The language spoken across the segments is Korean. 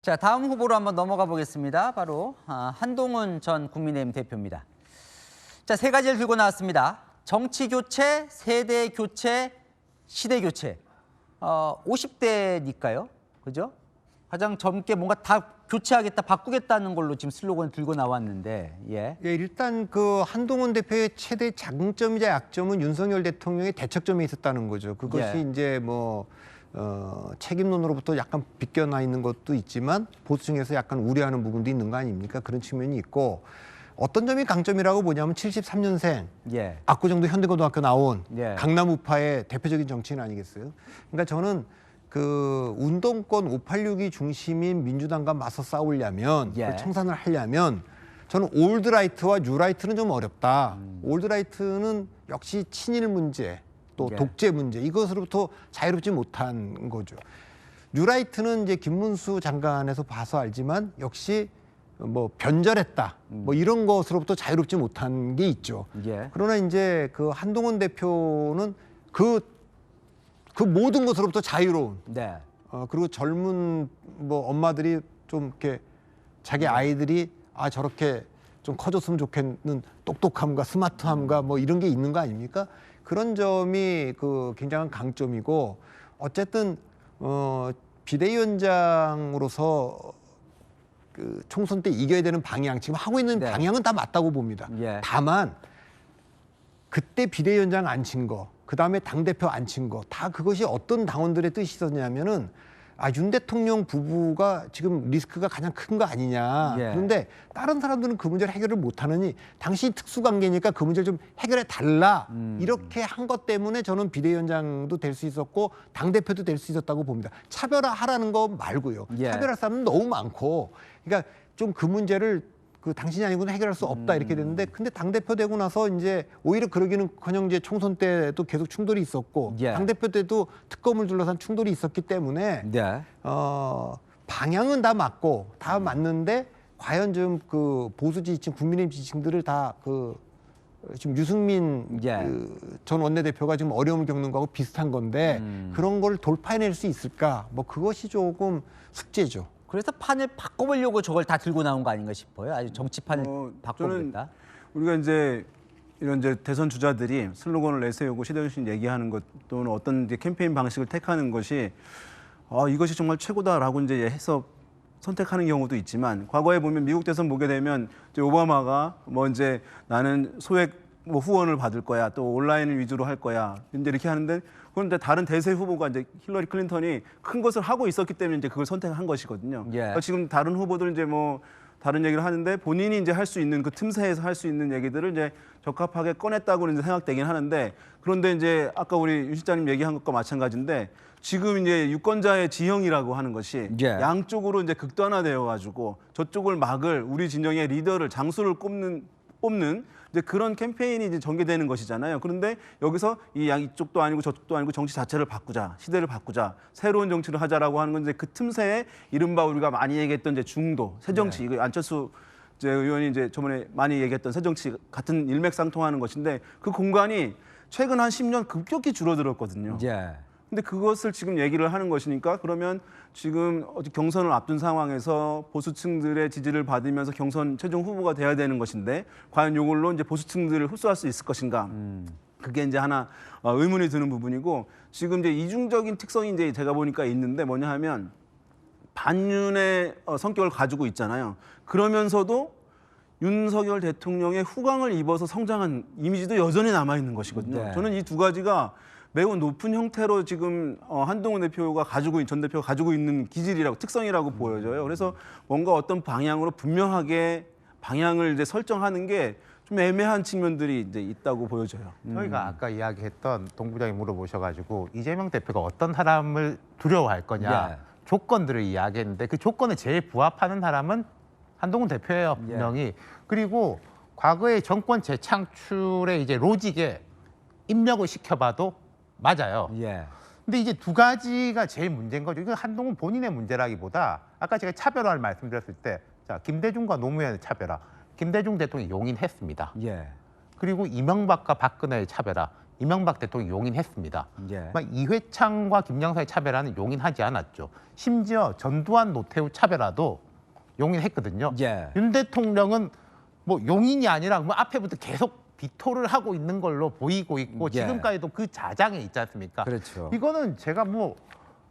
자, 다음 후보로 한번 넘어가 보겠습니다. 바로 한동훈 전 국민의힘 대표입니다. 자, 세 가지를 들고 나왔습니다. 정치 교체, 세대 교체, 시대 교체. 50대니까요. 그죠? 가장 젊게 뭔가 다 교체하겠다, 바꾸겠다는 걸로 지금 슬로건을 들고 나왔는데, 예. 예, 일단 그 한동훈 대표의 최대 장점이자 약점은 윤석열 대통령의 대척점에 있었다는 거죠. 그것이 예. 이제 뭐 책임론으로부터 약간 비껴나 있는 것도 있지만 보수층에서 약간 우려하는 부분도 있는 거 아닙니까? 그런 측면이 있고, 어떤 점이 강점이라고 보냐면 73년생 예. 압구정도 현대고등학교 나온 예. 강남 우파의 대표적인 정치인 아니겠어요? 그러니까 저는 그 운동권 586이 중심인 민주당과 맞서 싸우려면, 예. 청산을 하려면 저는 올드라이트와 뉴라이트는 좀 어렵다. 올드라이트는 역시 친일 문제, 또 예. 독재 독재 문제, 이것으로부터 자유롭지 못한 거죠. 뉴라이트는 이제 김문수 장관에서 봐서 알지만 역시 뭐 변절했다, 뭐 이런 것으로부터 자유롭지 못한 게 있죠. 예. 그러나 이제 그 한동훈 대표는 그 모든 것으로부터 자유로운, 네. 그리고 젊은 뭐 엄마들이 좀 이렇게 자기 아이들이 저렇게 좀 커졌으면 좋겠는 똑똑함과 스마트함과 뭐 이런 게 있는 거 아닙니까? 그런 점이 그 굉장한 강점이고, 어쨌든 비대위원장으로서 그 총선 때 이겨야 되는 방향, 지금 하고 있는 네. 방향은 다 맞다고 봅니다. 예. 다만 그때 비대위원장 앉힌 거, 그다음에 당대표 앉힌 거, 다 그것이 어떤 당원들의 뜻이 있었냐면은 윤 대통령 부부가 지금 리스크가 가장 큰 거 아니냐. 예. 그런데 다른 사람들은 그 문제를 해결을 못하느니 당신이 특수관계니까 그 문제를 좀 해결해 달라. 이렇게 한 것 때문에 저는 비대위원장도 될 수 있었고 당대표도 될 수 있었다고 봅니다. 차별화하라는 거 말고요. 예. 차별할 사람은 너무 많고, 그러니까 좀 그 문제를 당신이 아니고는 해결할 수 없다 이렇게 됐는데, 근데 당대표 되고 나서 이제 오히려 그러기는커녕 이제 총선 때도 계속 충돌이 있었고, 예. 당대표 때도 특검을 둘러싼 충돌이 있었기 때문에 네. 방향은 다 맞고 다 맞는데, 과연 좀 그 보수 지지층, 국민의힘 지지층들을 다 지금 유승민 예. 전 원내대표가 지금 어려움을 겪는 거하고 비슷한 건데, 그런 걸 돌파해낼 수 있을까? 뭐 그것이 조금 숙제죠. 그래서 판을 바꿔보려고 저걸 다 들고 나온 거 아닌가 싶어요. 아주 정치판을 바꿔보겠다. 우리가 이제 이런 이제 대선 주자들이 슬로건을 내세우고 시대정신 얘기하는 것, 또는 어떤 이제 캠페인 방식을 택하는 것이 이것이 정말 최고다라고 이제 해서 선택하는 경우도 있지만, 과거에 보면 미국 대선 보게 되면 이제 오바마가 뭐 이제 나는 소액 뭐 후원을 받을 거야, 또 온라인을 위주로 할 거야, 이제 이렇게 하는데, 그런데 다른 대세 후보가 이제 힐러리 클린턴이 큰 것을 하고 있었기 때문에 이제 그걸 선택한 것이거든요. 예. 그러니까 지금 다른 후보들 이제 뭐 다른 얘기를 하는데, 본인이 이제 할 수 있는 그 틈새에서 할 수 있는 얘기들을 이제 적합하게 꺼냈다고는 이제 생각되긴 하는데, 그런데 이제 아까 우리 유 실장님 얘기한 것과 마찬가지인데, 지금 이제 유권자의 지형이라고 하는 것이 예. 양쪽으로 이제 극단화되어 가지고 저쪽을 막을 우리 진영의 리더를, 장수를 뽑는 이제 그런 캠페인이 이제 전개되는 것이잖아요. 그런데 여기서 이쪽도 아니고 저쪽도 아니고 정치 자체를 바꾸자, 시대를 바꾸자, 새로운 정치를 하자라고 하는 건 이제 그 틈새에 이른바 우리가 많이 얘기했던 이제 중도, 새정치, 이거 안철수 의원이 이제 저번에 많이 얘기했던 새정치 같은 일맥상통하는 것인데, 그 공간이 최근 한 10년 급격히 줄어들었거든요. 예. 근데 그것을 지금 얘기를 하는 것이니까, 그러면 지금 경선을 앞둔 상황에서 보수층들의 지지를 받으면서 경선 최종 후보가 돼야 되는 것인데, 과연 이걸로 이제 보수층들을 흡수할 수 있을 것인가? 그게 이제 하나 의문이 드는 부분이고, 지금 이제 이중적인 특성이 이제 제가 보니까 있는데, 뭐냐 하면 반윤의 성격을 가지고 있잖아요. 그러면서도 윤석열 대통령의 후광을 입어서 성장한 이미지도 여전히 남아 있는 것이거든요. 네. 저는 이 두 가지가 매우 높은 형태로 지금 한동훈 대표가 전 대표가 가지고 있는 기질이라고, 특성이라고 보여져요. 그래서 뭔가 어떤 방향으로 분명하게 방향을 이제 설정하는 게 좀 애매한 측면들이 이제 있다고 보여져요. 저희가 아까 이야기했던 동 부장이 물어보셔가지고 이재명 대표가 어떤 사람을 두려워할 거냐, 예. 조건들을 이야기했는데, 그 조건에 제일 부합하는 사람은 한동훈 대표예요, 분명히. 그리고 과거의 정권 재창출의 이제 로직에 입력을 시켜봐도 맞아요. 예. 근데 이제 두 가지가 제일 문제인 거죠. 이건 한동훈 본인의 문제라기보다, 아까 제가 차별화를 말씀드렸을 때, 김대중과 노무현의 차별화, 김대중 대통령이 용인했습니다. 예. 그리고 이명박과 박근혜의 차별화, 이명박 대통령이 용인했습니다. 예. 이회창과 김영사의 차별화는 용인하지 않았죠. 심지어 전두환, 노태우 차별화도 용인했거든요. 예. 윤 대통령은 뭐 용인이 아니라 뭐 앞에부터 계속 비토를 하고 있는 걸로 보이고 있고 예. 지금까지도 그 자장에 있지 않습니까? 그렇죠. 이거는 제가 뭐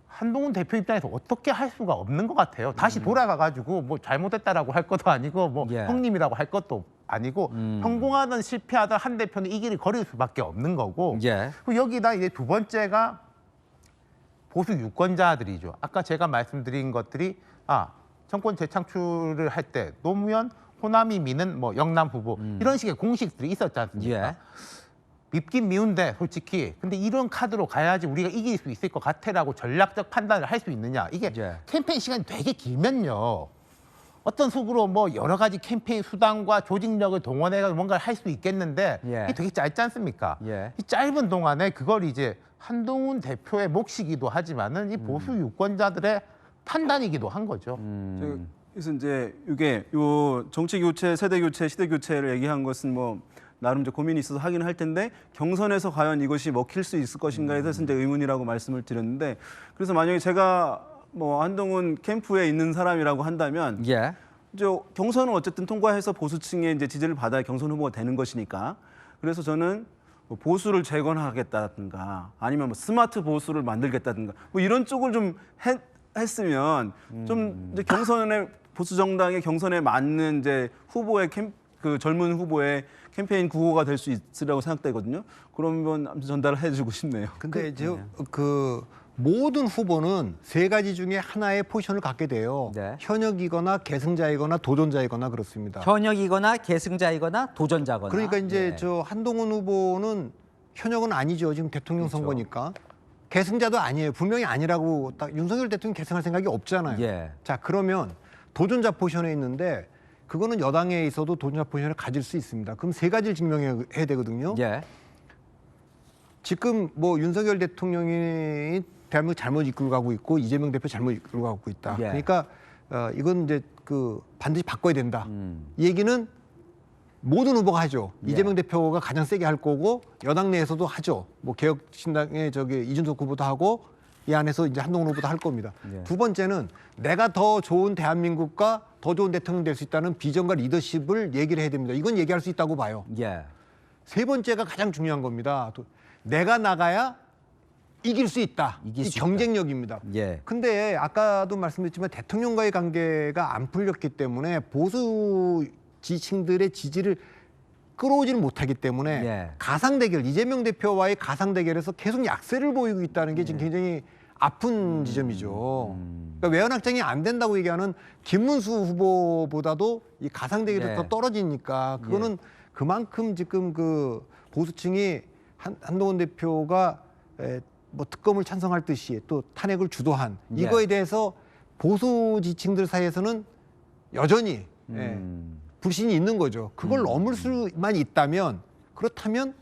한동훈 대표 입장에서 어떻게 할 수가 없는 것 같아요. 다시 돌아가가지고 뭐 잘못했다라고 할 것도 아니고 뭐 예. 형님이라고 할 것도 아니고 성공하든 실패하든 한 대표는 이 길을 걸을 수밖에 없는 거고 예. 그리고 여기다 이제 두 번째가 보수 유권자들이죠. 아까 제가 말씀드린 것들이 정권 재창출을 할 때 노무현, 호남이 미는 뭐 영남 후보 이런 식의 공식들이 있었지 않습니까? 예. 밉긴 미운데 솔직히 근데 이런 카드로 가야지 우리가 이길 수 있을 것 같아라고 전략적 판단을 할 수 있느냐 이게 예. 캠페인 시간이 되게 길면요 어떤 속으로 뭐 여러 가지 캠페인 수단과 조직력을 동원해서 뭔가를 할 수 있겠는데 예. 이게 되게 짧지 않습니까? 예. 이 짧은 동안에 그걸 이제 한동훈 대표의 몫이기도 하지만은 이 보수 유권자들의 판단이기도 한 거죠. 그래서 이제 이게 요 정치 교체, 세대 교체, 시대 교체를 얘기한 것은 뭐 나름 이제 고민이 있어서 하긴 할 텐데 경선에서 과연 이것이 먹힐 수 있을 것인가에 대해서 이제 의문이라고 말씀을 드렸는데 그래서 만약에 제가 뭐 한동훈 캠프에 있는 사람이라고 한다면 예. 이제 경선은 어쨌든 통과해서 보수층의 이제 지지를 받아야 경선 후보가 되는 것이니까 그래서 저는 뭐 보수를 재건하겠다든가 아니면 뭐 스마트 보수를 만들겠다든가 뭐 이런 쪽을 좀 했으면 좀 이제 경선에 보수 정당의 경선에 맞는 이제 후보의 그 젊은 후보의 캠페인 구호가 될 수 있으라고 생각되거든요. 그러면 아무튼 전달을 해주고 싶네요. 근데 이제 그 모든 후보는 세 가지 중에 하나의 포지션을 갖게 돼요. 네. 현역이거나 계승자이거나 도전자이거나 그렇습니다. 현역이거나 계승자이거나 도전자거나. 그러니까 이제 예. 저 한동훈 후보는 현역은 아니죠. 지금 대통령 그렇죠. 선거니까. 계승자도 아니에요. 분명히 아니라고 딱 윤석열 대통령 계승할 생각이 없잖아요. 예. 자, 그러면 도전자 포지션에 있는데 그거는 여당에 있어도 도전자 포지션을 가질 수 있습니다. 그럼 세 가지를 증명해야 되거든요. 예. 지금 뭐 윤석열 대통령이 대한민국 잘못 이끌고 가고 있고 이재명 대표 잘못 이끌고 가고 있다. 예. 그러니까 이건 이제 그 반드시 바꿔야 된다. 이 얘기는 모든 후보가 하죠. 예. 이재명 대표가 가장 세게 할 거고 여당 내에서도 하죠. 뭐 개혁신당의 이준석 후보도 하고 이 안에서 이제 한동훈 후보도 할 겁니다. 예. 두 번째는 내가 더 좋은 대한민국과 더 좋은 대통령 될 수 있다는 비전과 리더십을 얘기를 해야 됩니다. 이건 얘기할 수 있다고 봐요. 예. 세 번째가 가장 중요한 겁니다. 내가 나가야 이길 수 있다. 이길 이 수 경쟁력입니다. 예. 근데 아까도 말씀드렸지만 대통령과의 관계가 안 풀렸기 때문에 보수 지층들의 지지를 끌어오지는 못하기 때문에 예. 가상대결, 이재명 대표와의 가상대결에서 계속 약세를 보이고 있다는 게 지금 굉장히 아픈 지점이죠. 그러니까 외연 확장이 안 된다고 얘기하는 김문수 후보보다도 이 가상대결에서 예. 더 떨어지니까 그거는 그만큼 지금 그 보수층이 한동훈 대표가 뭐 특검을 찬성할 듯이 또 탄핵을 주도한 예. 이거에 대해서 보수 지층들 사이에서는 여전히 불신이 있는 거죠. 그걸 넘을 수만 있다면 그렇다면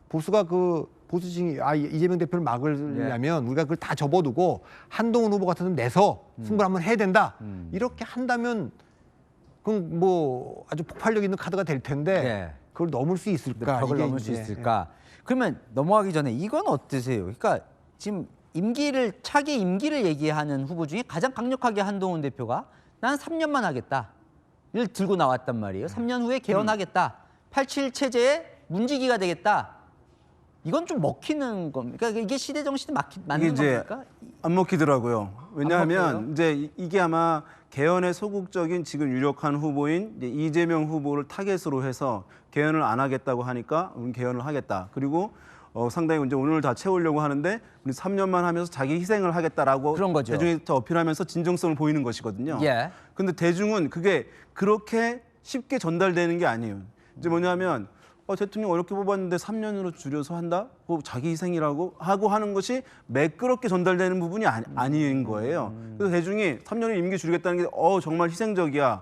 보수가 그 보수층이 이재명 대표를 막으려면 우리가 그걸 다 접어두고 한동훈 후보 같은 데 내서 승부를 한번 해야 된다. 이렇게 한다면 그건 뭐 아주 폭발력 있는 카드가 될 텐데 예. 그걸 넘을 수 있을까? 벽을 이게 넘을 수 이제, 있을까? 그러면 넘어가기 전에 이건 어떠세요? 그러니까 지금 차기 임기를 얘기하는 후보 중에 가장 강력하게 한동훈 대표가 난 3년만 하겠다를 들고 나왔단 말이에요. 3년 후에 개헌하겠다. 87 체제의 문지기가 되겠다. 이건 좀 먹히는 겁니까? 그러니까 이게 시대 정신에 맞는 이게 이제 겁니까? 안 먹히더라고요. 왜냐하면 먹혀요? 이제 이게 아마 개헌의 소극적인 지금 유력한 후보인 이제 이재명 후보를 타겟으로 해서 개헌을 안 하겠다고 하니까 우리 개헌을 하겠다. 그리고 상당히 이제 오늘 다 채우려고 하는데 우리 3년만 하면서 자기 희생을 하겠다라고 그런 거죠. 대중에 어필하면서 진정성을 보이는 것이거든요. 예. 근데 대중은 그게 그렇게 쉽게 전달되는 게 아니에요. 이제 뭐냐면 대통령 어렵게 뽑았는데 3년으로 줄여서 한다? 자기 희생이라고 하고 하는 것이 매끄럽게 전달되는 부분이 아닌 거예요. 그래서 대중이 3년을 임기 줄이겠다는 게 정말 희생적이야.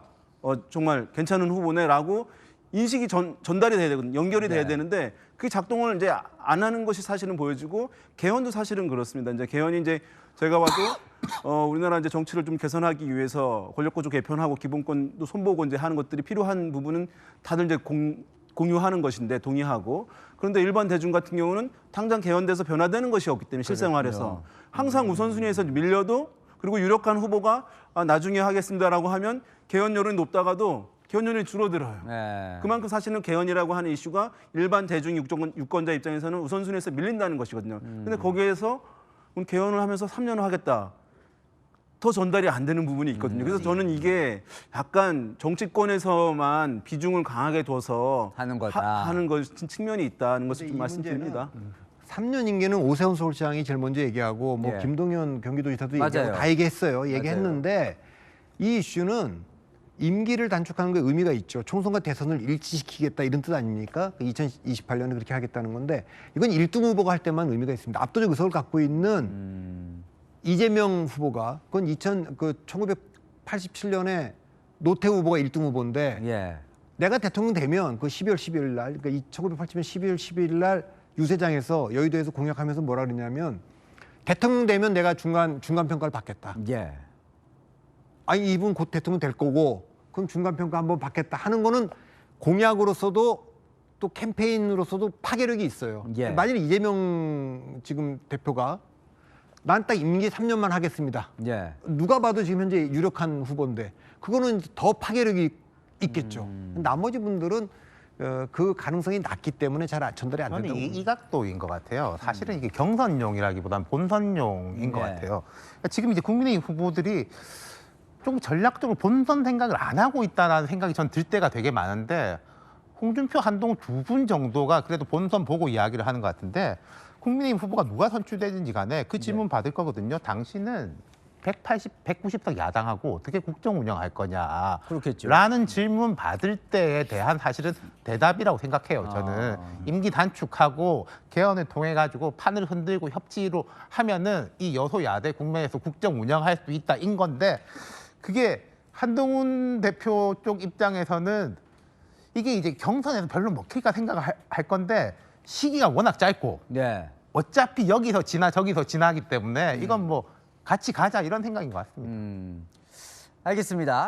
정말 괜찮은 후보네라고 인식이 전달이 돼야 되거든요. 연결이 돼야 되는데 그게 작동을 이제 안 하는 것이 사실은 보여지고 개헌도 사실은 그렇습니다. 이제 개헌이 이제 제가 봐도 우리나라 이제 정치를 좀 개선하기 위해서 권력구조 개편하고 기본권도 손보고 이제 하는 것들이 필요한 부분은 다들 이제 공유하는 것인데 동의하고 그런데 일반 대중 같은 경우는 당장 개헌돼서 변화되는 것이 없기 때문에 실생활에서 항상 우선순위에서 밀려도 그리고 유력한 후보가 나중에 하겠습니다라고 하면 개헌 여론이 높다가도 개헌 여론이 줄어들어요. 네. 그만큼 사실은 개헌이라고 하는 이슈가 일반 대중 유권자 입장에서는 우선순위에서 밀린다는 것이거든요. 근데 거기에서 개헌을 하면서 3년을 하겠다. 더 전달이 안 되는 부분이 있거든요. 그래서 저는 이게 약간 정치권에서만 비중을 강하게 둬서 하는 거다. 하는 측면이 있다는 것을 근데 좀 이 말씀드립니다. 3년 임기는 오세훈 서울시장이 제일 먼저 얘기하고 뭐 예. 김동연 경기도지사도 맞아요. 얘기하고 다 얘기했어요. 얘기했는데 이 이슈는 임기를 단축하는 게 의미가 있죠. 총선과 대선을 일치시키겠다 이런 뜻 아닙니까? 2028년에 그렇게 하겠다는 건데 이건 1등 후보가 할 때만 의미가 있습니다. 압도적 의석을 갖고 있는 이재명 후보가 그건 1987년에 노태우 후보가 1등 후보인데 예. 내가 대통령 되면 그 12월 12일 날, 그러니까 1987년 12월 12일 날 유세장에서 여의도에서 공약하면서 뭐라 그러냐면 대통령 되면 내가 중간 평가를 받겠다. 예. 아니 이분 곧 대통령 될 거고 그럼 중간 평가 한번 받겠다 하는 거는 공약으로서도 또 캠페인으로서도 파괴력이 있어요. 예. 만약에 이재명 지금 대표가 난 딱 임기 3년만 하겠습니다. 예. 누가 봐도 지금 현재 유력한 후보인데 그거는 더 파괴력이 있겠죠. 나머지 분들은 그 가능성이 낮기 때문에 잘 전달이 안 저는 된다고. 이 각도인 것 같아요. 사실은 이게 경선용이라기보다는 본선용인 것 네. 같아요. 그러니까 지금 이제 국민의힘 후보들이 좀 전략적으로 본선 생각을 안 하고 있다라는 생각이 전 들 때가 되게 많은데 홍준표, 한동훈 두 분 정도가 그래도 본선 보고 이야기를 하는 것 같은데 국민의힘 후보가 누가 선출되든지 간에 그 질문 받을 거거든요. 당신은 190석 야당하고 어떻게 국정 운영할 거냐. 그렇겠죠. 라는 질문 받을 때에 대한 사실은 대답이라고 생각해요. 저는 임기 단축하고 개헌을 통해 가지고 판을 흔들고 협치로 하면은 이 여소야대 국면에서 국정 운영할 수 있다인 건데 그게 한동훈 대표 쪽 입장에서는 이게 이제 경선에서 별로 먹힐까 생각을 할 건데 시기가 워낙 짧고 네. 어차피 여기서 지나 저기서 지나기 때문에 이건 뭐 같이 가자 이런 생각인 것 같습니다. 알겠습니다.